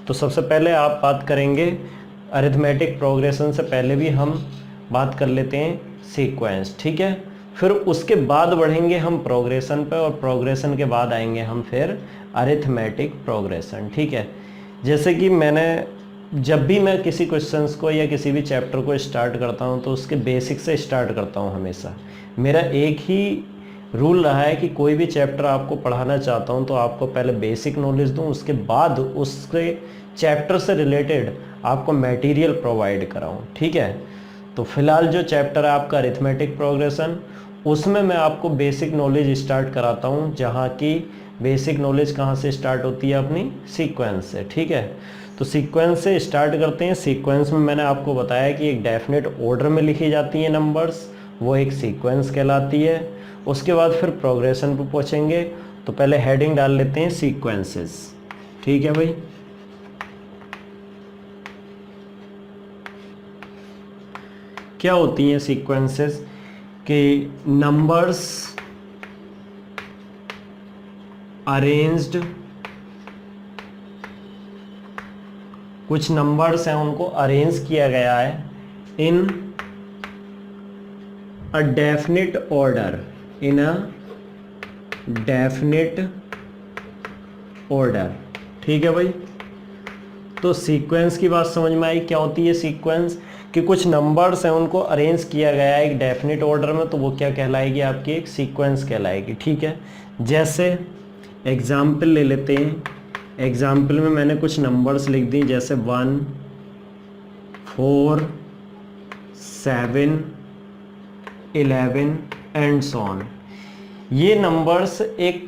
तो सबसे पहले आप बात करेंगे अरिथमेटिक प्रोग्रेशन से पहले भी हम बात कर लेते हैं सीक्वेंस, ठीक है। फिर उसके बाद बढ़ेंगे हम प्रोग्रेशन पे, और प्रोग्रेशन के बाद आएंगे हम फिर अरिथमेटिक प्रोग्रेशन, ठीक है। जैसे कि जब भी मैं किसी क्वेश्चंस को या किसी भी चैप्टर को स्टार्ट करता हूँ तो उसके बेसिक से स्टार्ट करता हूँ हमेशा। मेरा एक ही रूल रहा है कि कोई भी चैप्टर आपको पढ़ाना चाहता हूँ तो आपको पहले बेसिक नॉलेज दूँ, उसके बाद उसके चैप्टर से रिलेटेड आपको मटेरियल प्रोवाइड कराऊँ, ठीक है। तो फिलहाल जो चैप्टर है आपका अरिथमेटिक प्रोग्रेशन, उसमें मैं आपको बेसिक नॉलेज स्टार्ट कराता हूँ, जहाँ की बेसिक नॉलेज कहाँ से स्टार्ट होती है, अपनी सीक्वेंस से, ठीक है। तो सीक्वेंस से स्टार्ट करते हैं। सीक्वेंस में मैंने आपको बताया कि एक डेफिनेट ऑर्डर में लिखी जाती हैं नंबर्स, वो एक सीक्वेंस कहलाती है। उसके बाद फिर प्रोग्रेशन पे पहुँचेंगे। तो पहले हेडिंग डाल लेते हैं सीक्वेंसेस, ठीक है भाई। क्या होती हैं सीक्वेंसेस? कि नंबर्स अरेंज्ड, कुछ नंबर्स हैं उनको अरेंज किया गया है इन अ डेफिनिट ऑर्डर, इन अ डेफिनिट ऑर्डर, ठीक है भाई। तो सीक्वेंस की बात समझ में आई। क्या होती है सीक्वेंस? कि कुछ नंबर्स हैं उनको अरेंज किया गया है एक डेफिनिट ऑर्डर में, तो वो क्या कहलाएगी? आपकी एक सीक्वेंस कहलाएगी, ठीक है। जैसे एग्जाम्पल ले लेते हैं। एग्जाम्पल में मैंने कुछ नंबर्स लिख दी, जैसे 1, 4, 7, 11 एंड सो ऑन। ये नंबर्स एक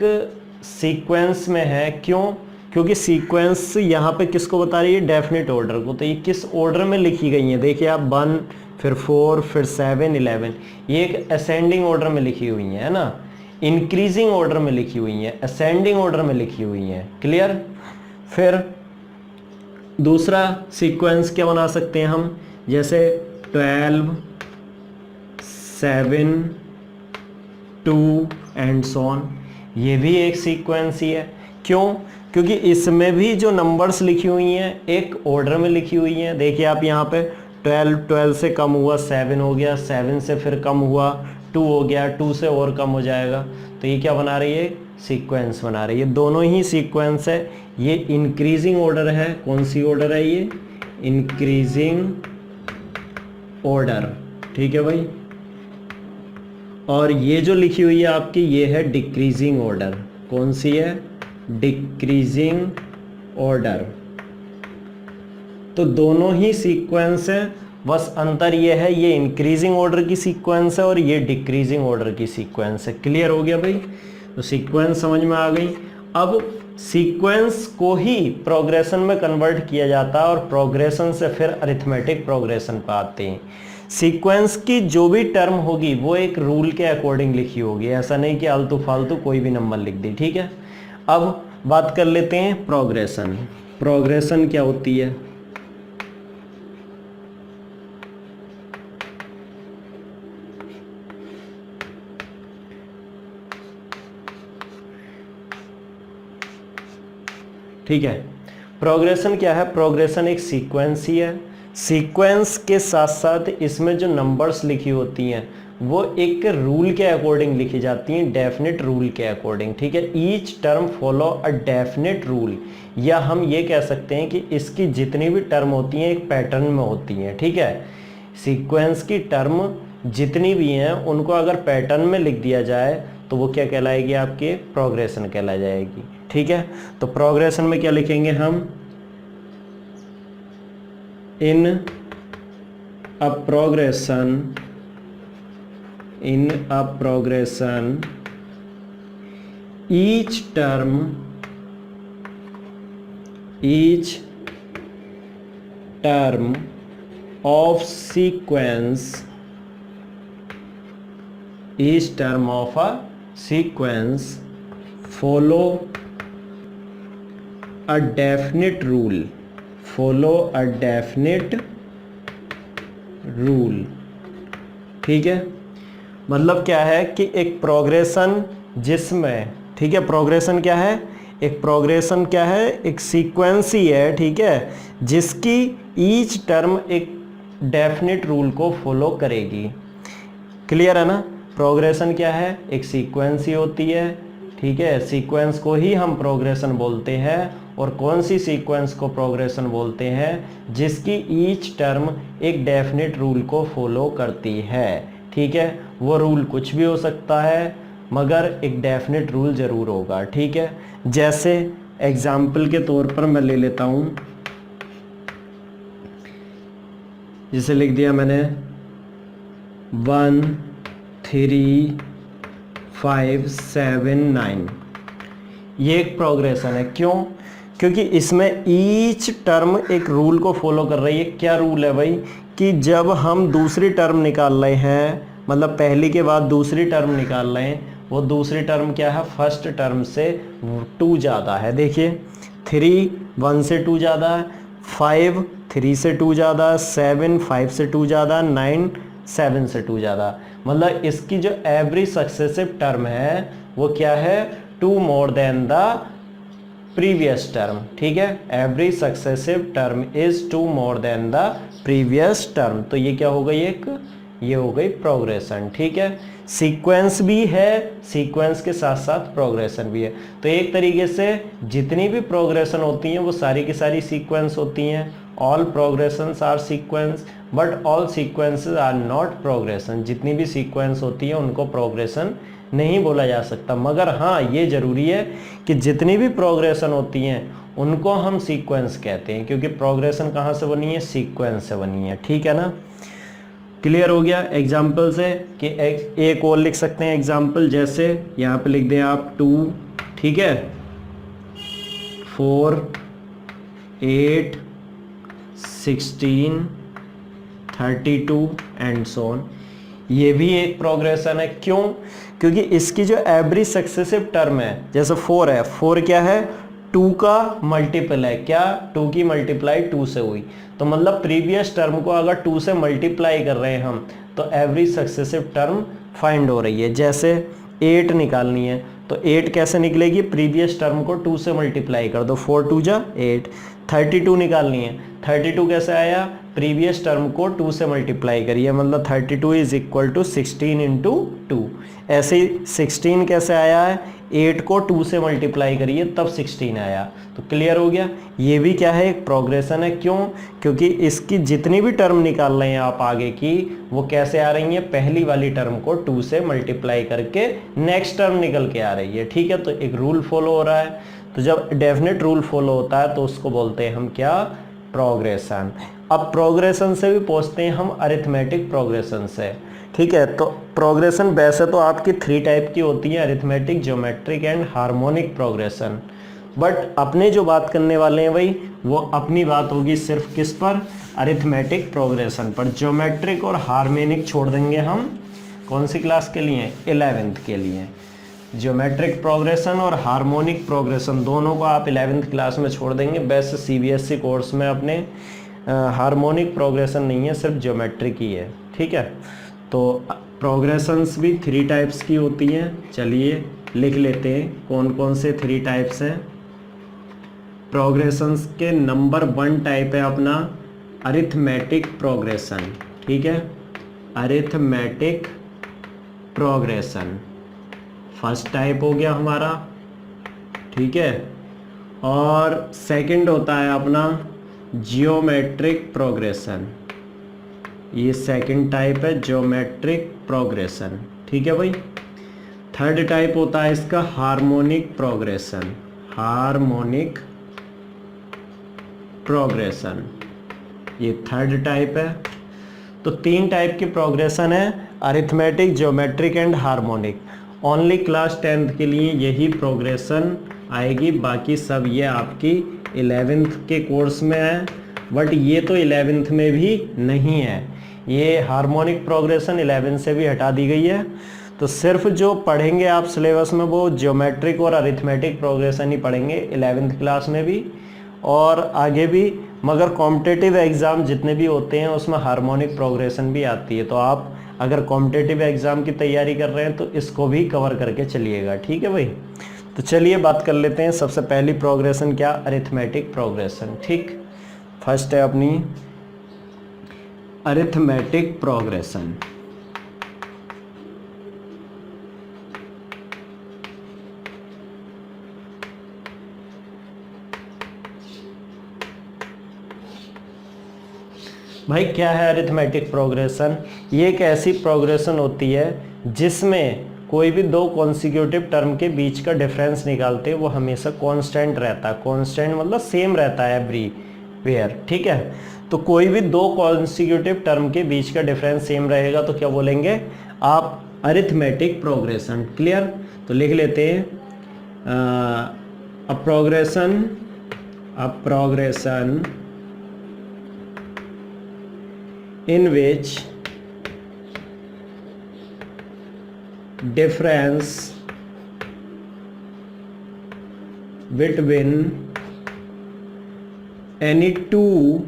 सीक्वेंस में है। क्यों? क्योंकि सीक्वेंस यहाँ पे किसको बता रही है? डेफिनेट ऑर्डर को। तो ये किस ऑर्डर में लिखी गई है? देखिए आप 1, फिर 4, फिर 7, 11, ये एक असेंडिंग ऑर्डर में लिखी हुई है ना, इंक्रीजिंग ऑर्डर में लिखी हुई है, असेंडिंग ऑर्डर में लिखी हुई है। क्लियर? फिर दूसरा सीक्वेंस क्या बना सकते हैं हम? जैसे 12, 7, 2 एंड सो ऑन, ये भी एक सीक्वेंस ही है। क्यों? क्योंकि इसमें भी जो नंबर्स लिखी हुई हैं एक ऑर्डर में लिखी हुई हैं। देखिए आप यहाँ पे 12 से कम हुआ 7 हो गया, 7 से फिर कम हुआ 2 हो गया, 2 से और कम हो जाएगा। तो ये क्या बना रही है? सीक्वेंस बना रही है। दोनों ही सीक्वेंस है। ये इंक्रीजिंग ऑर्डर है। कौन सी ऑर्डर है ये? इंक्रीजिंग ऑर्डर, ठीक है भाई। और ये जो लिखी हुई है आपकी, ये है डिक्रीजिंग ऑर्डर। कौन सी है? Decreasing order. तो दोनों ही सीक्वेंस है, बस अंतर ये है, ये इंक्रीजिंग ऑर्डर की सीक्वेंस है और ये डिक्रीजिंग ऑर्डर की सीक्वेंस है। क्लियर हो गया भाई? तो सीक्वेंस समझ में आ गई। अब सीक्वेंस को ही प्रोग्रेशन में कन्वर्ट किया जाता है और प्रोग्रेशन से फिर अरिथमेटिक प्रोग्रेशन पर आते हैं। सीक्वेंस की जो भी टर्म होगी वो एक रूल के अकॉर्डिंग लिखी होगी, ऐसा नहीं कि आलतू फालतू कोई भी नंबर लिख दी, ठीक है। अब बात कर लेते हैं प्रोग्रेशन। प्रोग्रेशन क्या होती है? ठीक है। प्रोग्रेशन क्या है? प्रोग्रेशन एक सीक्वेंस ही है। सीक्वेंस के साथ साथ इसमें जो नंबर्स लिखी होती हैं वो एक रूल के अकॉर्डिंग लिखी जाती हैं, डेफिनेट रूल के अकॉर्डिंग, ठीक है। Each term follow a definite rule, या हम ये कह सकते हैं कि इसकी जितनी भी टर्म होती हैं एक पैटर्न में होती हैं, ठीक है। सीक्वेंस की टर्म जितनी भी हैं उनको अगर पैटर्न में लिख दिया जाए तो वो क्या कहलाएगी? आपके प्रोग्रेशन कहला जाएगी, ठीक है। तो प्रोग्रेशन में क्या लिखेंगे हम? In a progression, in a progression each term of sequence, each term of a sequence follow a definite rule, follow a definite rule, ठीक है। मतलब क्या है कि एक प्रोग्रेशन जिसमें, ठीक है, प्रोग्रेशन क्या है? एक प्रोग्रेशन क्या है, एक सीक्वेंस ही है, ठीक है, जिसकी ईच टर्म एक डेफिनेट रूल को फॉलो करेगी। क्लियर है ना? प्रोग्रेशन क्या है, एक सीक्वेंस ही होती है, ठीक है, सीक्वेंस को ही हम प्रोग्रेशन बोलते हैं। और कौन सी सीक्वेंस को प्रोग्रेशन बोलते हैं, जिसकी ईच टर्म एक डेफिनेट रूल को फॉलो करती है, ठीक है। वो रूल कुछ भी हो सकता है मगर एक डेफिनेट रूल ज़रूर होगा, ठीक है। जैसे एग्जाम्पल के तौर पर मैं ले लेता हूँ, जिसे लिख दिया मैंने 1 3 5 7 9। ये एक प्रोग्रेशन है। क्यों? क्योंकि इसमें ईच टर्म एक रूल को फॉलो कर रही है। क्या रूल है भाई? कि जब हम दूसरी टर्म निकाल रहे हैं, मतलब पहली के बाद दूसरी टर्म निकाल रहे हैं, वो दूसरी टर्म क्या है, फर्स्ट टर्म से 2 ज़्यादा है। देखिए 3 1 से 2 ज़्यादा है, 5 3 से 2 ज़्यादा, 7 5 से 2 ज़्यादा, 9 7 से 2 ज़्यादा। मतलब इसकी जो एवरी सक्सेसिव टर्म है वो क्या है, 2 more than the previous term, ठीक है। Every successive term is 2 more than the previous term. तो ये क्या हो गई, एक ये हो गई प्रोग्रेशन, ठीक है। सीक्वेंस भी है, सीक्वेंस के साथ साथ प्रोग्रेशन भी है। तो एक तरीके से जितनी भी प्रोग्रेशन होती हैं वो सारी की सारी सीक्वेंस होती हैं। All progressions are sequence but all sequences are not progression. जितनी भी सीक्वेंस होती हैं उनको प्रोग्रेशन नहीं बोला जा सकता, मगर हाँ ये ज़रूरी है कि जितनी भी प्रोग्रेशन होती हैं उनको हम सीक्वेंस कहते हैं, क्योंकि प्रोग्रेशन कहाँ से बनी है, सीक्वेंस से बनी है, ठीक है ना। क्लियर हो गया एग्जाम्पल से? कि एक और लिख सकते हैं एग्जाम्पल, जैसे यहाँ पे लिख दें आप 2, ठीक है, 4 8 16 32 एंड सो ऑन। ये भी एक प्रोग्रेशन है। क्यों? क्योंकि इसकी जो एवरी सक्सेसिव टर्म है, जैसे 4 है, 4 क्या है, 2 का मल्टीपल है। क्या? 2 की मल्टीप्लाई 2 से हुई। तो मतलब प्रीवियस टर्म को अगर 2 से मल्टीप्लाई कर रहे हैं हम, तो एवरी सक्सेसिव टर्म फाइंड हो रही है। जैसे 8 निकालनी है तो 8 कैसे निकलेगी, प्रीवियस टर्म को 2 से मल्टीप्लाई कर दो, 4 2 जा 8। 32 निकालनी है, 32 कैसे आया, प्रीवियस टर्म को 2 से मल्टीप्लाई करिए, मतलब 32 इज इक्वल टू 16 इंटू 2। ऐसे ही 16 कैसे आया है, 8 को 2 से मल्टीप्लाई करिए तब 16 आया। तो क्लियर हो गया, ये भी क्या है, एक प्रोग्रेशन है। क्यों? क्योंकि इसकी जितनी भी टर्म निकाल रहे हैं आप आगे की, वो कैसे आ रही हैं, पहली वाली टर्म को 2 से मल्टीप्लाई करके नेक्स्ट टर्म निकल के आ रही है, ठीक है। तो एक रूल फॉलो हो रहा है। तो जब डेफिनेट रूल फॉलो होता है तो उसको बोलते हैं हम क्या, प्रोग्रेशन। अब प्रोग्रेशन से भी पहुंचते हैं हम अरिथमेटिक प्रोग्रेशन से, ठीक है। तो प्रोग्रेशन वैसे तो आपकी 3 टाइप की होती है, arithmetic, geometric and harmonic progression. But अपने जो बात करने वाले हैं भाई, वो अपनी बात होगी सिर्फ किस पर, अरिथमेटिक प्रोग्रेशन पर। ज्योमेट्रिक और हार्मोनिक छोड़ देंगे हम, कौन सी क्लास के लिए, 11th के लिए। ज्योमेट्रिक प्रोग्रेशन और हार्मोनिक प्रोग्रेशन दोनों को आप 11th क्लास में छोड़ देंगे। वैसे CBSE कोर्स में अपने हार्मोनिक प्रोग्रेशन नहीं है, सिर्फ ज्योमेट्रिक ही है, ठीक है। तो प्रोग्रेशंस भी 3 टाइप्स की होती हैं। चलिए लिख लेते हैं कौन कौन से 3 टाइप्स हैं। प्रोग्रेशंस के नंबर 1 टाइप है अपना अरिथमेटिक प्रोग्रेशन, ठीक है, अरिथमेटिक प्रोग्रेशन फर्स्ट टाइप हो गया हमारा, ठीक है। और सेकंड होता है अपना जियोमेट्रिक प्रोग्रेशन, ये सेकंड टाइप है ज्योमेट्रिक प्रोग्रेशन, ठीक है भाई। थर्ड टाइप होता है इसका हार्मोनिक प्रोग्रेशन, हार्मोनिक प्रोग्रेशन, ये थर्ड टाइप है। तो 3 टाइप की प्रोग्रेशन है, arithmetic, geometric and harmonic. Only class 10th के लिए यही प्रोग्रेशन आएगी, बाकी सब ये आपकी 11th के कोर्स में है। बट ये तो 11th में भी नहीं है, ये हार्मोनिक प्रोग्रेशन 11th से भी हटा दी गई है। तो सिर्फ जो पढ़ेंगे आप सिलेबस में वो ज्योमेट्रिक और अरिथमेटिक प्रोग्रेशन ही पढ़ेंगे 11th क्लास में भी और आगे भी। मगर कॉम्पिटिटिव एग्ज़ाम जितने भी होते हैं उसमें हार्मोनिक प्रोग्रेशन भी आती है, तो आप अगर कॉम्पिटिटिव एग्ज़ाम की तैयारी कर रहे हैं तो इसको भी कवर करके चलिएगा, ठीक है भाई। तो चलिए बात कर लेते हैं सबसे पहली प्रोग्रेशन क्या, अरिथमेटिक प्रोग्रेशन। ठीक, फर्स्ट है अपनी अरिथमेटिक प्रोग्रेशन। भाई क्या है अरिथमेटिक प्रोग्रेशन? ये एक ऐसी प्रोग्रेशन होती है जिसमें कोई भी दो कॉन्सिक्यूटिव टर्म के बीच का डिफरेंस निकालते हैं वो हमेशा कांस्टेंट रहता है। कांस्टेंट मतलब सेम रहता है एवरीवेयर। ठीक है, तो कोई भी दो कॉन्सिक्यूटिव टर्म के बीच का डिफरेंस सेम रहेगा तो क्या बोलेंगे आप, अरिथमेटिक प्रोग्रेशन। क्लियर? तो लिख लेते हैं अ progression in which difference between any two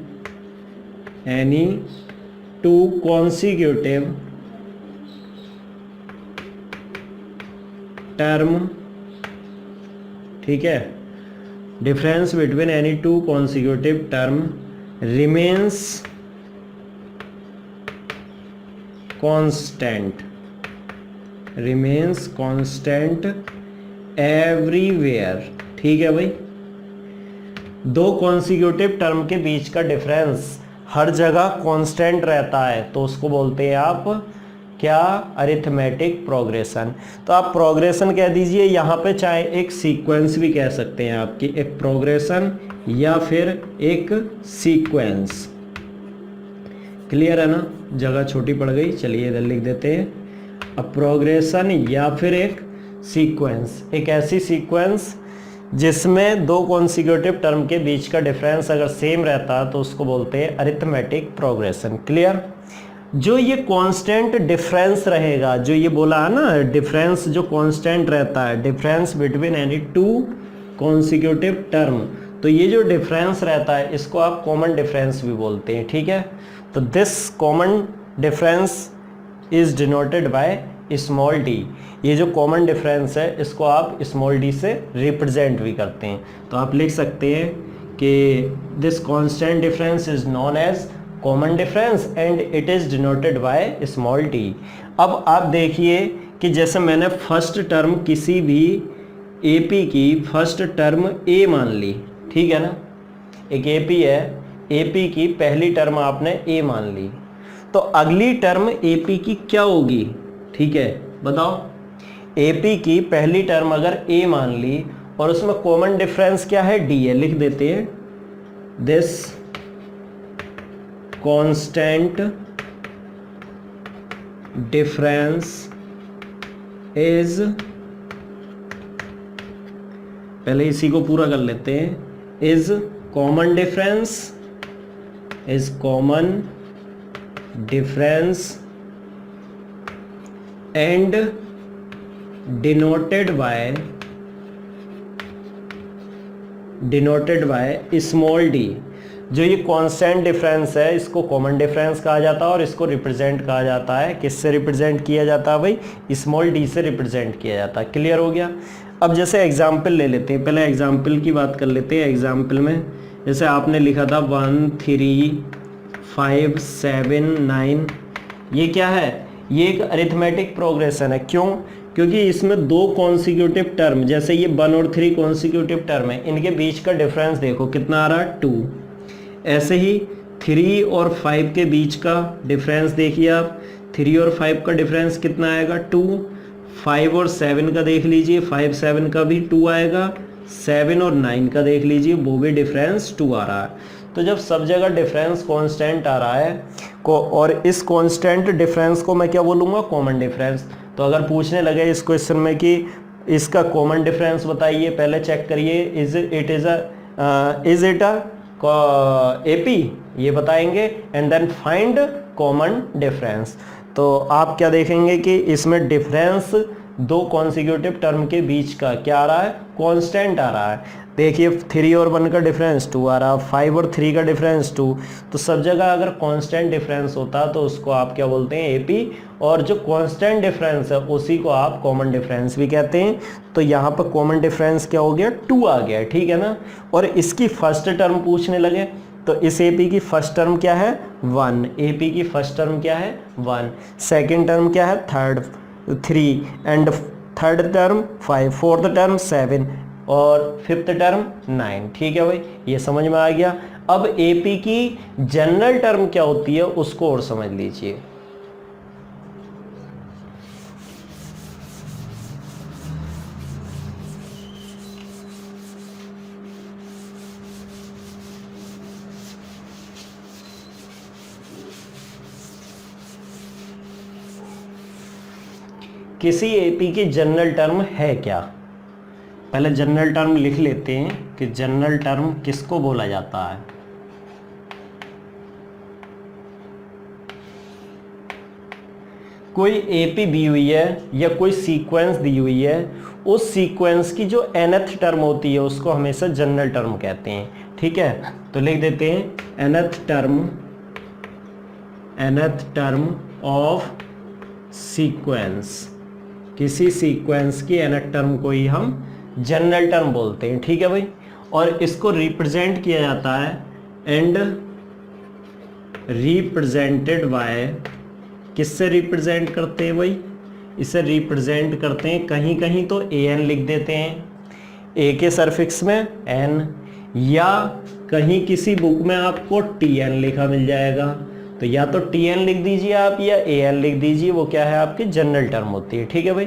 consecutive term, ठीक है, difference between any two consecutive term remains constant everywhere। ठीक है भाई, दो कॉन्सिक्यूटिव टर्म के बीच का डिफरेंस हर जगह कांस्टेंट रहता है तो उसको बोलते हैं आप क्या, अरिथमेटिक प्रोग्रेशन। तो आप प्रोग्रेशन कह दीजिए, यहाँ पे चाहे एक सीक्वेंस भी कह सकते हैं आपकी, एक प्रोग्रेशन या फिर एक सीक्वेंस। क्लियर है ना, जगह छोटी पड़ गई, चलिए इधर लिख देते हैं अ प्रोग्रेशन या फिर एक सीक्वेंस, एक ऐसी सीक्वेंस जिसमें दो कॉन्सिक्यूटिव टर्म के बीच का डिफरेंस अगर सेम रहता है तो उसको बोलते हैं अरिथमेटिक प्रोग्रेशन। क्लियर? जो ये कांस्टेंट डिफरेंस रहेगा, जो ये बोला है ना डिफरेंस जो कांस्टेंट रहता है, difference between any two consecutive term, तो ये जो डिफरेंस रहता है इसको आप कॉमन डिफरेंस भी बोलते हैं। ठीक है, तो this common difference is denoted by small D. ये जो कॉमन डिफरेंस है इसको आप स्मॉल डी से रिप्रेजेंट भी करते हैं। तो आप लिख सकते हैं कि this constant difference is known as common difference and it is denoted by small D. अब आप देखिए कि जैसे मैंने फर्स्ट टर्म किसी भी एपी की फर्स्ट टर्म ए मान ली, ठीक है ना, एक एपी है, एपी की पहली टर्म आपने ए मान ली, तो अगली टर्म एपी की क्या होगी? ठीक है, बताओ। एपी की पहली टर्म अगर ए मान ली और उसमें कॉमन डिफरेंस क्या है? डी है, लिख देते हैं दिस कांस्टेंट डिफरेंस इज, पहले इसी को पूरा कर लेते हैं, is common difference and denoted by small D. जो ये कांस्टेंट डिफरेंस है इसको कॉमन डिफरेंस कहा जाता है और इसको रिप्रेजेंट कहा जाता है, किससे रिप्रेजेंट किया जाता है भाई? स्मॉल डी से रिप्रेजेंट किया जाता है। क्लियर हो गया? अब जैसे एग्जाम्पल ले लेते हैं, पहले एग्जाम्पल की बात कर लेते हैं। एग्जाम्पल में जैसे आपने लिखा था 1 3 5 7 9, ये क्या है? ये एक अरिथमेटिक प्रोग्रेशन है। क्यों? क्योंकि इसमें दो कॉन्सिक्यूटिव टर्म, जैसे ये 1 और 3 कॉन्सिक्यूटिव टर्म है, इनके बीच का डिफरेंस देखो कितना आ रहा है? 2। ऐसे ही 3 और 5 के बीच का डिफरेंस देखिए आप, 3 और 5 का डिफरेंस कितना आएगा? 2। 5 और 7 का देख लीजिए, 5 7 का भी 2 आएगा। 7 और 9 का देख लीजिए, वो भी डिफरेंस 2 आ रहा है। तो जब सब जगह डिफरेंस कांस्टेंट आ रहा है को, और इस कांस्टेंट डिफरेंस को मैं क्या बोलूँगा? Common difference. तो अगर पूछने लगे इस क्वेश्चन में कि इसका कॉमन डिफरेंस बताइए, पहले चेक करिए इज इट अ एपी, ये बताएंगे, and then find common difference. तो आप क्या देखेंगे कि इसमें डिफरेंस दो कॉन्सिक्यूटिव टर्म के बीच का क्या आ रहा है? कांस्टेंट आ रहा है। देखिए 3 और 1 का डिफरेंस 2 आ रहा, 5 और 3 का डिफरेंस 2। तो सब जगह अगर कांस्टेंट डिफरेंस होता तो उसको आप क्या बोलते हैं, एपी, और जो कांस्टेंट डिफरेंस है उसी को आप कॉमन डिफरेंस भी कहते हैं। तो यहाँ पर कॉमन डिफरेंस क्या हो गया, 2 आ गया, ठीक है ना। और इसकी फर्स्ट टर्म पूछने लगे तो इस एपी की फर्स्ट टर्म क्या है, 1, एपी की फर्स्ट टर्म क्या है 1, सेकेंड टर्म क्या है 3 and third term 5, fourth term 7 और फिफ्थ टर्म 9। ठीक है भाई, ये समझ में आ गया। अब एपी की जनरल टर्म क्या होती है उसको और समझ लीजिए। किसी एपी की जनरल टर्म है क्या, पहले जनरल टर्म लिख लेते हैं कि जनरल टर्म किसको बोला जाता है। कोई एपी दी हुई है या कोई सीक्वेंस दी हुई है, उस सीक्वेंस की जो nth टर्म होती है उसको हमेशा जनरल टर्म कहते हैं। ठीक है, तो लिख देते हैं nth टर्म ऑफ सीक्वेंस, किसी सीक्वेंस की nth टर्म को ही हम जनरल टर्म बोलते हैं। ठीक है भाई, और इसको रिप्रेजेंट किया जाता है एंड रिप्रेजेंटेड बाय, किससे रिप्रेजेंट करते हैं भाई, इसे रिप्रेजेंट करते हैं कहीं कहीं तो an लिख देते हैं, a के सरफिक्स में n, या कहीं किसी बुक में आपको tn लिखा मिल जाएगा, तो या तो tn लिख दीजिए आप या an लिख दीजिए, वो क्या है आपकी जनरल टर्म होती है। ठीक है भाई,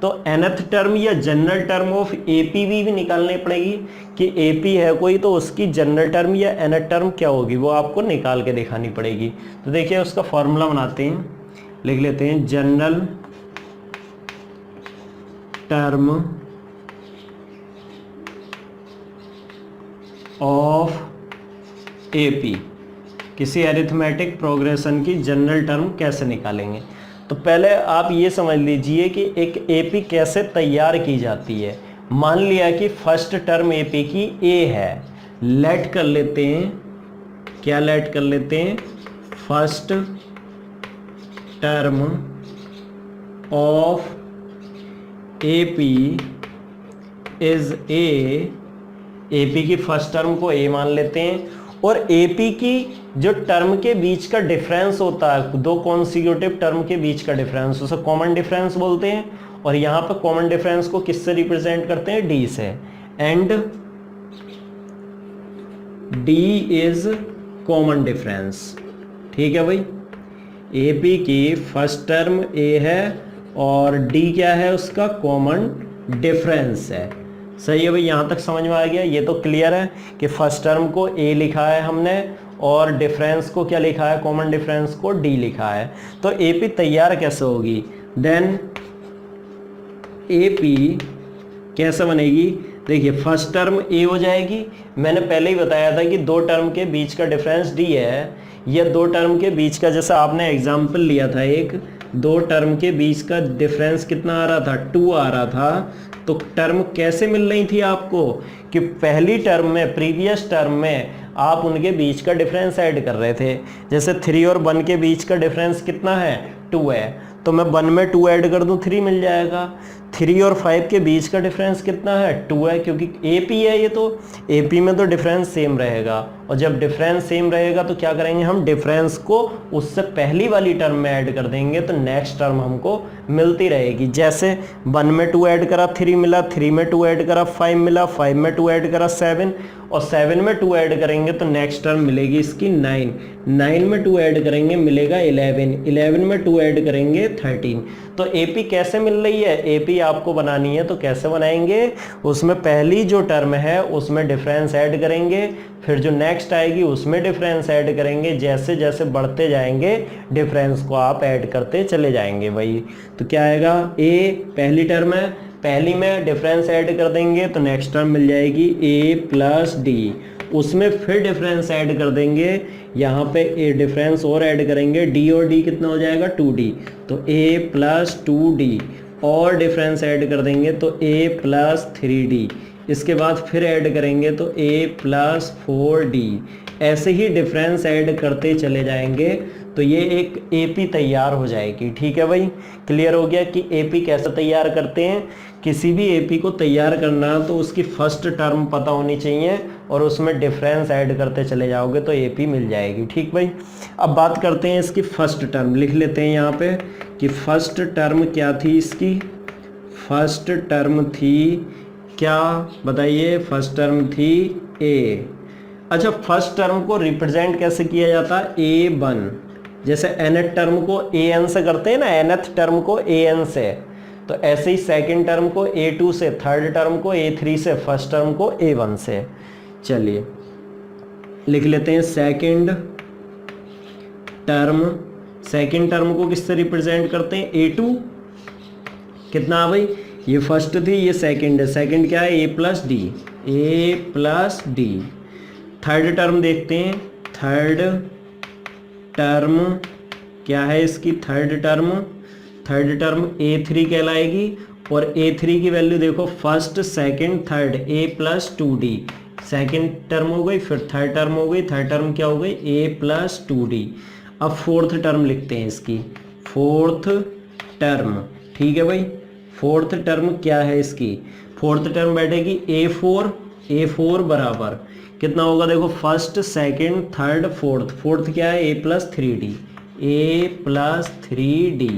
तो nth टर्म या जनरल टर्म ऑफ एपी भी निकालनी पड़ेगी कि एपी है कोई तो उसकी जनरल टर्म या nth टर्म क्या होगी, वो आपको निकाल के दिखानी पड़ेगी। तो देखिए उसका फॉर्मूला बनाते हैं, लिख लेते हैं जनरल टर्म ऑफ एपी, किसी अरिथमेटिक प्रोग्रेशन की जनरल टर्म कैसे निकालेंगे। तो पहले आप ये समझ लीजिए कि एक एपी कैसे तैयार की जाती है। मान लिया कि फर्स्ट टर्म एपी की ए है, लेट कर लेते हैं, क्या लेट कर लेते हैं, first term of AP is a, AP की फर्स्ट टर्म को ए मान लेते हैं, और एपी की जो टर्म के बीच का डिफरेंस होता है, दो कॉन्सिक्यूटिव टर्म के बीच का डिफरेंस, उसे कॉमन डिफरेंस बोलते हैं। और यहाँ पर कॉमन डिफरेंस को किससे रिप्रेजेंट करते हैं, डी से, and D is common difference. ठीक है भाई, एपी की फर्स्ट टर्म ए है और डी क्या है, उसका कॉमन डिफरेंस है। सही है भाई, यहाँ तक समझ में आ गया। ये तो क्लियर है कि फर्स्ट टर्म को ए लिखा है हमने और डिफरेंस को क्या लिखा है, कॉमन डिफरेंस को डी लिखा है। तो एपी तैयार कैसे होगी, देन एपी कैसे बनेगी, देखिए फर्स्ट टर्म ए हो जाएगी, मैंने पहले ही बताया था कि दो टर्म के बीच का डिफरेंस डी है, या दो टर्म के बीच का, जैसा आपने एग्जाम्पल लिया था एक, दो टर्म के बीच का डिफरेंस कितना आ रहा था, 2 आ रहा था। तो टर्म कैसे मिल रही थी आपको कि पहली टर्म में, प्रीवियस टर्म में आप उनके बीच का डिफरेंस ऐड कर रहे थे। जैसे 3 और 1 के बीच का डिफरेंस कितना है, 2 है, तो मैं 1 में 2 ऐड कर दूं 3 मिल जाएगा। 3 और 5 के बीच का डिफरेंस कितना है, 2 है, क्योंकि एपी है ये, तो एपी में तो डिफरेंस सेम रहेगा, और जब डिफरेंस सेम रहेगा तो क्या करेंगे हम, डिफरेंस को उससे पहली वाली टर्म में ऐड कर देंगे, तो नेक्स्ट टर्म हमको मिलती रहेगी। जैसे 1 में 2 ऐड करा 3 मिला, 3 में 2 ऐड करा 5 मिला, 5 में 2 ऐड करा 7, और 7 में 2 ऐड करेंगे तो नेक्स्ट टर्म मिलेगी इसकी 9, 9 में 2 ऐड करेंगे मिलेगा 11, 11 में 2 ऐड करेंगे 13। तो एपी कैसे मिल रही है, एपी आपको बनानी है तो कैसे बनाएंगे, उसमें पहली जो टर्म है उसमें डिफरेंस ऐड करेंगे, फिर जो नेक्स्ट आएगी उसमें डिफरेंस ऐड करेंगे, जैसे जैसे बढ़ते जाएंगे डिफरेंस को आप ऐड करते चले जाएंगे भाई। तो क्या आएगा, ए पहली टर्म है, पहली में डिफरेंस ऐड कर देंगे तो नेक्स्ट टर्म मिल जाएगी ए प्लस डी, उसमें फिर डिफरेंस ऐड कर देंगे, यहाँ पे ए डिफरेंस और ऐड करेंगे, डी और डी कितना हो जाएगा 2d, तो ए प्लस 2d, और डिफरेंस ऐड कर देंगे तो a प्लस 3d, इसके बाद फिर ऐड करेंगे तो a प्लस 4d, ऐसे ही डिफरेंस ऐड करते चले जाएंगे तो ये एक AP तैयार हो जाएगी। ठीक है भाई, क्लियर हो गया कि AP कैसे तैयार करते हैं। किसी भी AP को तैयार करना तो उसकी फर्स्ट टर्म पता होनी चाहिए और उसमें डिफरेंस ऐड करते चले जाओगे तो AP मिल जाएगी। ठीक भाई, अब बात करते हैं इसकी फर्स्ट टर्म, लिख लेते हैं यहाँ पे कि फर्स्ट टर्म क्या थी इसकी। फर्स्ट टर्म थी क्या बताइए, फर्स्ट टर्म थी A। अच्छा, फर्स्ट टर्म को रिप्रेजेंट कैसे किया जाता है, A1, जैसे nth टर्म को an से करते हैं ना, nth टर्म को an से, तो ऐसे ही सेकंड टर्म को A2 से, थर्ड टर्म को A3 से, फर्स्ट टर्म को A1 से। चलिए लिख लेते हैं सेकंड टर्म। सेकंड टर्म को किससे रिप्रेजेंट करते हैं, A2, कितना भाई, ये फर्स्ट थी ये सेकंड है, सेकंड क्या है A plus D, A plus D. Third term देखते हैं, थर्ड टर्म क्या है इसकी, थर्ड टर्म A3 कहलाएगी और A3 की वैल्यू देखो, first second third A plus 2D, second term हो गई, फिर थर्ड टर्म हो गई, थर्ड टर्म क्या हो गई A प्लस 2D। अब फोर्थ टर्म लिखते हैं इसकी, फोर्थ टर्म। ठीक है भाई, फोर्थ टर्म क्या है इसकी, फोर्थ टर्म बैठेगी A4 बराबर कितना होगा, देखो first second third fourth, fourth क्या है A plus 3D, A plus 3D।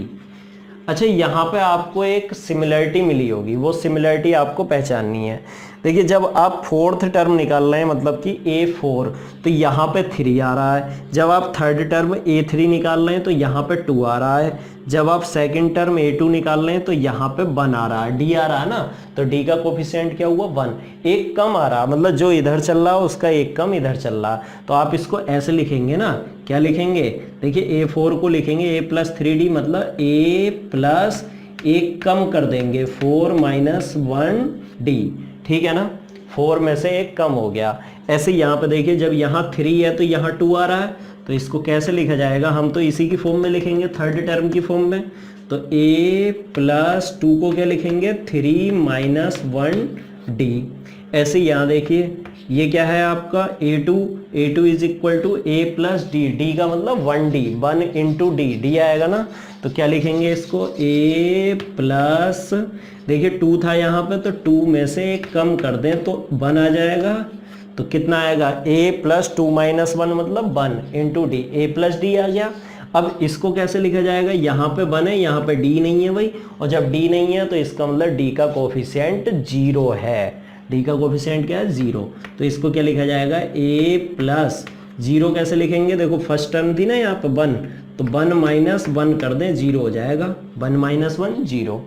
अच्छा, यहाँ पे आपको एक सिमिलरिटी मिली होगी, वो सिमिलरिटी आपको पहचाननी है। देखिए, जब आप फोर्थ टर्म निकाल रहे हैं मतलब कि A4, तो यहाँ पे 3 आ रहा है। जब आप थर्ड टर्म A3 निकाल रहे हैं तो यहाँ पे 2 आ रहा है। जब आप सेकंड टर्म A2 निकाल रहे हैं तो यहाँ पे 1 आ रहा है, D आ रहा है ना, तो D का कोफिशिएंट क्या हुआ 1, एक कम आ रहा, मतलब जो इधर चल रहा है उसका एक कम इधर चल रहा। तो आप इसको ऐसे लिखेंगे ना, क्या लिखेंगे, देखिए A4 को लिखेंगे A प्लस 3D, मतलब A प्लस एक कम कर देंगे 4 माइनस 1D। ठीक है ना, 4 में से एक कम हो गया। ऐसे यहाँ पे देखिए, जब यहाँ 3 है तो यहाँ 2 आ रहा है, तो इसको कैसे लिखा जाएगा, हम तो इसी की फॉर्म में लिखेंगे, थर्ड टर्म की फॉर्म में। तो A प्लस 2 को क्या लिखेंगे, 3 माइनस 1D। ऐसे यहाँ देखिए, ये क्या है आपका A2 is equal to A plus D, D का मतलब 1D, 1 इंटू डी आएगा ना, तो क्या लिखेंगे इसको, A प्लस, देखिए 2 था यहाँ पे तो 2 में से एक कम कर दें तो 1 आ जाएगा, तो कितना आएगा A प्लस 2 माइनस 1 मतलब 1 into d, A plus d आ गया। अब इसको कैसे लिखा जाएगा, यहाँ पे 1 है, यहाँ पे D नहीं है भाई, और जब D नहीं है तो इसका मतलब D का कोफिशिएंट 0 है। D का कोफिशिएंट क्या है, 0। तो इसको क्या लिखा जाएगा, A प्लस 0 कैसे लिखेंगे, देखो फर्स्ट टर्म थी ना यहाँ पे 1, तो 1 माइनस 1 कर दें 0 हो जाएगा, 1 माइनस 1 0।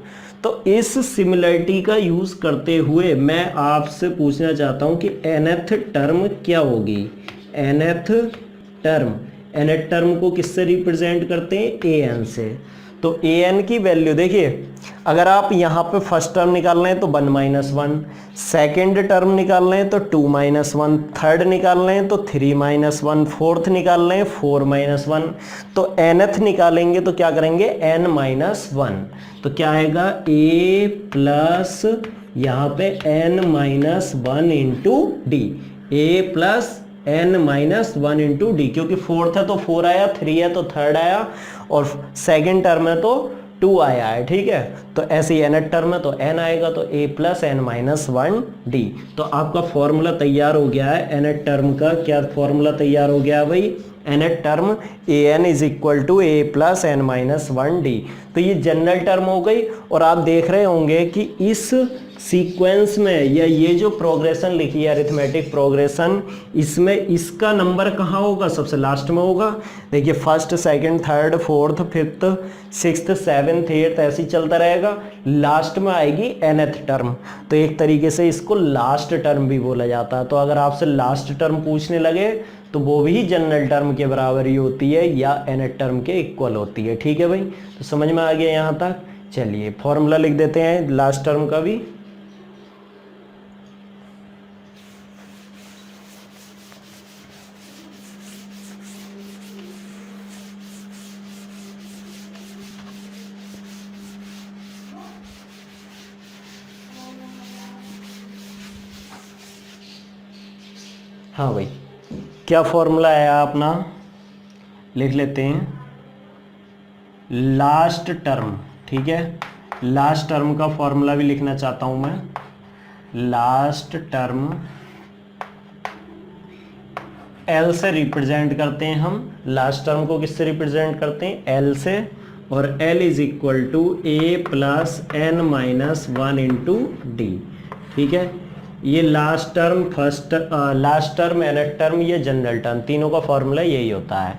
तो इस सिमिलरिटी का यूज करते हुए मैं आपसे पूछना चाहता हूं कि nth टर्म क्या होगी, nth टर्म को किससे रिप्रेजेंट करते हैं, an से। तो an की वैल्यू देखिए, अगर आप यहाँ पे फर्स्ट टर्म निकाल रहे हैं तो 1 माइनस 1, सेकेंड टर्म निकाल रहे हैं तो 2 माइनस 1, थर्ड निकाल रहे हैं तो 3 माइनस 1, फोर्थ निकाल रहे हैं 4 माइनस 1, तो nth निकालेंगे तो क्या करेंगे, n माइनस 1, तो क्या आएगा A प्लस यहाँ पे n minus 1 into d, A plus n minus 1 into D, क्योंकि फोर्थ है तो 4 आया, 3 है तो थर्ड आया, और सेकेंड टर्म है तो 2 आया है। ठीक है, तो ऐसे ही nth टर्म है तो n आएगा, तो A plus n minus 1D। तो आपका फॉर्मूला तैयार हो गया है, nth टर्म का क्या फॉर्मूला तैयार हो गया है भाई, nth term an is equal to A plus n minus 1D। तो ये जनरल टर्म हो गई, और आप देख रहे होंगे कि इस सीक्वेंस में या ये जो प्रोग्रेशन लिखी है अरिथमेटिक प्रोग्रेशन, इसमें इसका नंबर कहाँ होगा, सबसे लास्ट में होगा। देखिए first second third fourth fifth sixth seventh eighth ऐसे ही चलता रहेगा, लास्ट में आएगी nth टर्म, तो एक तरीके से इसको लास्ट टर्म भी बोला जाता है। तो अगर आपसे लास्ट टर्म पूछने लगे तो वो भी जनरल टर्म के बराबर ही होती है या nth टर्म के इक्वल होती है। ठीक है भाई, तो समझ में आ गया यहाँ तक। चलिए फॉर्मूला लिख देते हैं लास्ट टर्म का भी। हाँ भाई, क्या फॉर्मूला आया अपना, लिख लेते हैं लास्ट टर्म। ठीक है, लास्ट टर्म का फॉर्मूला भी लिखना चाहता हूं मैं। लास्ट टर्म एल से रिप्रेजेंट करते हैं हम। लास्ट टर्म को किससे रिप्रेजेंट करते हैं, एल से। और L is equal to A plus N minus one into D. ठीक है, ये last term, last term, nth term, ये जनरल टर्म, तीनों का फॉर्मूला यही होता है।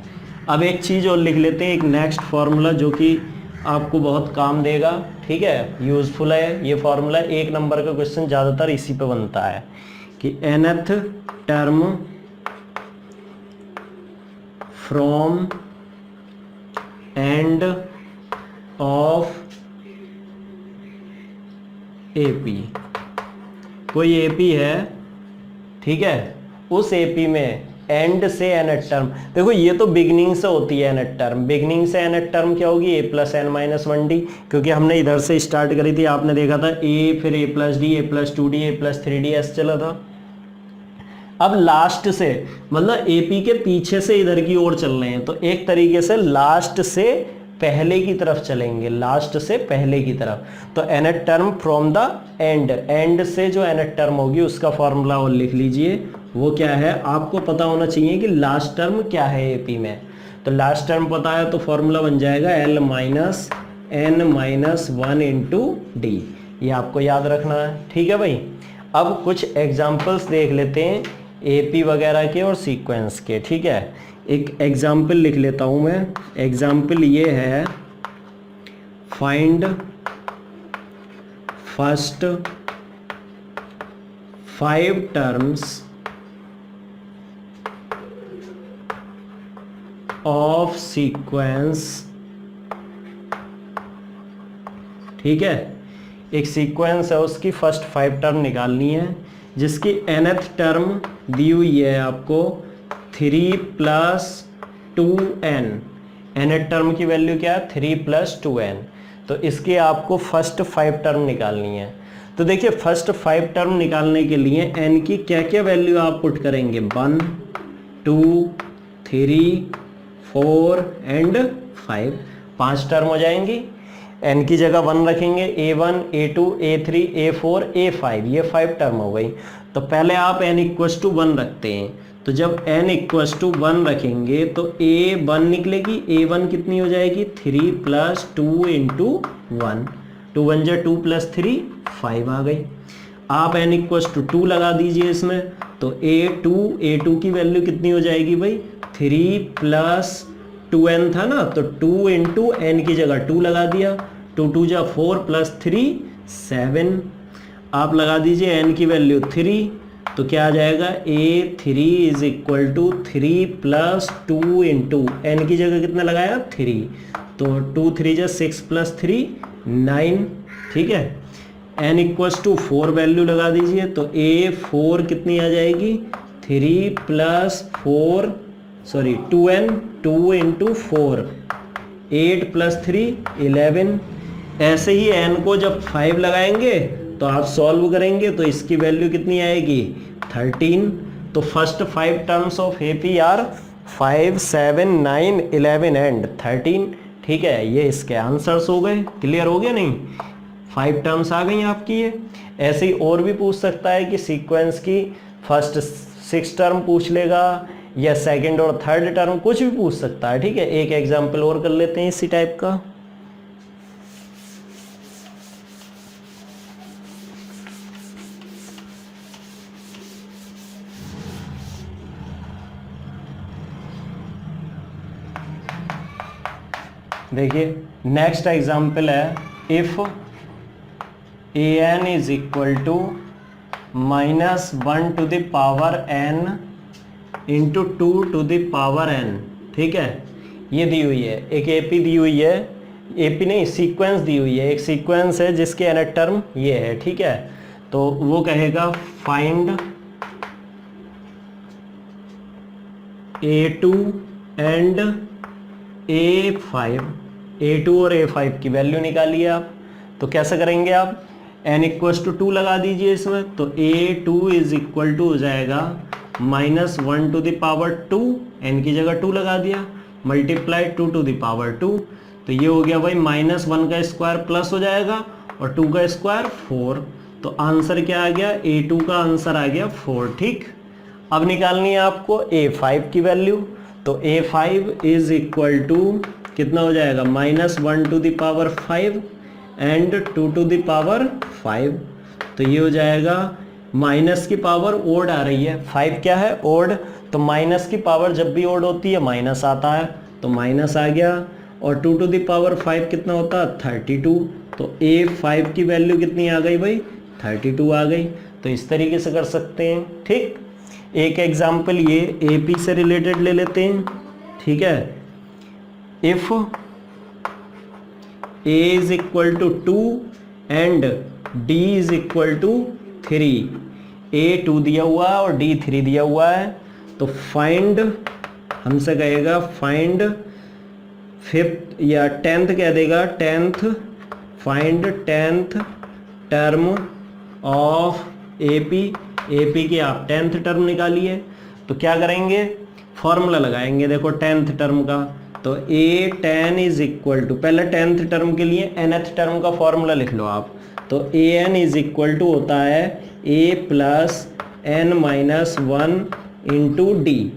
अब एक चीज़ और लिख लेते हैं, एक नेक्स्ट फॉर्मूला जो कि आपको बहुत काम देगा। ठीक है, यूज़फुल है ये फॉर्मूला। 1 नंबर का क्वेश्चन ज़्यादातर इसी पे बनता है कि nth term from end of AP. कोई एपी है, ठीक है, उस एपी में एंड से nth टर्म, देखो ये तो बिगनिंग से होती है nth टर्म। बिगनिंग से nth टर्म क्या होगी, a plus N minus one D, क्योंकि हमने इधर से स्टार्ट करी थी, आपने देखा था a, फिर a plus D, a plus two D, a plus three D, ऐसे चला था। अब लास्ट से मतलब एपी के पीछे से इधर की ओर चल रहे हैं, तो एक तरीके से लास्ट से पहले की तरफ चलेंगे, लास्ट से पहले की तरफ। तो nth term from the end, and से जो nth टर्म होगी उसका फॉर्मूला और लिख लीजिए। वो क्या है, आपको पता होना चाहिए कि लास्ट टर्म क्या है एपी में। तो लास्ट टर्म पता है तो फॉर्मूला बन जाएगा L minus N minus one into D. ये आपको याद रखना है। ठीक है भाई, अब कुछ एग्जाम्पल्स देख लेते हैं एपी वगैरह के और सीक्वेंस के। ठीक है, एक एग्जाम्पल लिख लेता हूं मैं। एग्जाम्पल ये है, find first 5 terms of sequence. ठीक है, एक सीक्वेंस है, उसकी फर्स्ट 5 टर्म निकालनी है, जिसकी nth टर्म दी हुई है आपको 3 प्लस 2n। nth टर्म की वैल्यू क्या है, 3 प्लस 2n। तो इसकी आपको फर्स्ट 5 टर्म निकालनी है। तो देखिए, फर्स्ट 5 टर्म निकालने के लिए n की क्या क्या वैल्यू आप पुट करेंगे, 1 2 3 4 एंड 5, 5 टर्म हो जाएंगी। n की जगह 1 रखेंगे, a1 a2 a3 a4 a5, ये 5 टर्म हो गई। तो पहले आप n इक्वस टू 1 रखते हैं, तो जब n इक्वस टू 1 रखेंगे तो a1 निकलेगी, a1 कितनी हो जाएगी, 3 प्लस 2 इंटू 1, 2 1 जा 2 प्लस 3 5 आ गई। आप n इक्वस टू 2 लगा दीजिए इसमें, तो a2 की वैल्यू कितनी हो जाएगी भाई, 3 प्लस 2n था ना, तो 2 इंटू एन की जगह 2 लगा दिया, 2 2 जा 4 प्लस 3 7। आप लगा दीजिए n की वैल्यू 3, तो क्या आ जाएगा, a3 is equal to 3 plus 2 into N की जगह कितना लगाया 3, तो 2 3 जा 6 प्लस 3 9। ठीक है, n इक्वल्स टू 4 वैल्यू लगा दीजिए, तो a4 कितनी आ जाएगी, 3 plus 4 sorry 2n, 2 into 4 8 plus 3 11। ऐसे ही n को जब 5 लगाएंगे तो आप सॉल्व करेंगे तो इसकी वैल्यू कितनी आएगी, 13। तो first 5 terms of AP are 5 7 9 11 and 13। ठीक है, ये इसके आंसर्स हो गए। क्लियर हो गया नहीं, 5 टर्म्स आ गई आपकी। ये ऐसे ही और भी पूछ सकता है कि सीक्वेंस की फर्स्ट 6 टर्म पूछ लेगा या सेकंड और थर्ड टर्म, कुछ भी पूछ सकता है। ठीक है, एक एग्जांपल और कर लेते हैं इसी टाइप का। देखिए, नेक्स्ट एग्जांपल है, if an is equal to -1 to the power n into 2 to the power n। ठीक है, ये दी हुई है, एक एपी दी हुई है, एपी नहीं सीक्वेंस दी हुई है, एक सीक्वेंस है जिसके nth टर्म ये है। ठीक है, तो वो कहेगा find a2 and a5, a2 और a5 की वैल्यू निकालिए आप। तो कैसे करेंगे आप, n इक्वल्स टू 2 लगा दीजिए इसमें, तो a2 इज इक्वल टू हो जाएगा -1 टू द पावर 2, n की जगह 2 लगा दिया, मल्टीप्लाई 2 टू द पावर 2, तो ये हो गया भाई -1 का स्क्वायर प्लस हो जाएगा और 2 का स्क्वायर 4, तो आंसर क्या आ गया, A2 का आंसर आ गया 4। ठीक, अब निकालनी है आपको A5 की वैल्यू, तो A5 इज इक्वल टू कितना हो जाएगा, -1 to the power 5 and 2 to the power 5, तो ये हो जाएगा माइनस की पावर ओड आ रही है, 5 क्या है ओड, तो माइनस की पावर जब भी ओड होती है माइनस आता है, तो माइनस आ गया, और 2 टू द पावर 5 कितना होता है 32, तो A5 की वैल्यू कितनी आ गई भाई 32 आ गई। तो इस तरीके से कर सकते हैं। ठीक, एक एग्जाम्पल ये AP से रिलेटेड ले लेते हैं। ठीक है, if A is equal to 2 and D is equal to 3, A 2 दिया हुआ है और D 3 दिया हुआ है, तो फाइंड हमसे कहेगा फाइंड 5th या 10th कह देगा, 10th find 10th term of AP के आप 10th टर्म निकालिए। तो क्या करेंगे, फॉर्मूला लगाएंगे, देखो 10th टर्म का, तो A10 इज इक्वल टू, पहले 10th टर्म के लिए nth टर्म का फॉर्मूला लिख लो आप, तो AN इज इक्वल टू होता है A plus n minus 1 into D.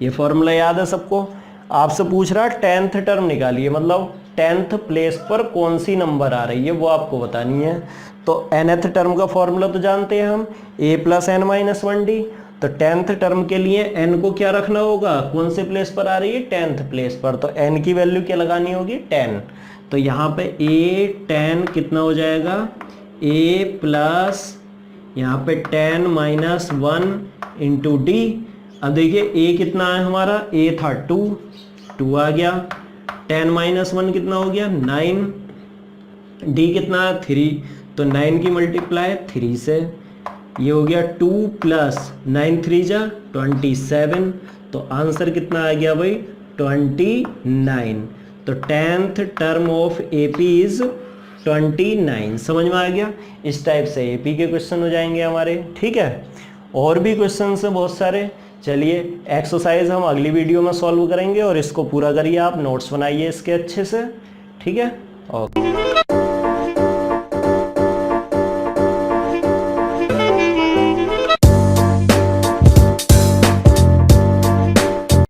ये फॉर्मूला याद है सबको? आपसे पूछ रहा है 10th टर्म निकालिए, मतलब 10th प्लेस पर कौन सी नंबर आ रही है वो आपको बतानी है। तो nth टर्म का फॉर्मूला तो जानते हैं हम, A plus n minus 1d, तो 10th टर्म के लिए n को क्या रखना होगा, कौन से प्लेस पर आ रही है 10th प्लेस पर, तो n की वैल्यू क्या लगानी होगी 10, तो यहाँ पे A10 कितना हो जाएगा, A प्लस यहाँ पे 10 माइनस 1 इंटू डी। अब देखिए A कितना है हमारा, A था 2 आ गया, 10 माइनस 1 कितना हो गया 9, D कितना है 3, तो 9 की मल्टीप्लाई 3 से, ये हो गया 2 प्लस 9 3 जा 27, तो आंसर कितना आ गया भाई 29। तो 10th term of AP is 29। समझ में आ गया? इस टाइप से AP के क्वेश्चन हो जाएंगे हमारे। ठीक है, और भी क्वेश्चन है बहुत सारे। चलिए, एक्सरसाइज हम अगली वीडियो में सॉल्व करेंगे और इसको पूरा करिए, आप नोट्स बनाइए इसके अच्छे से। ठीक है, ओके।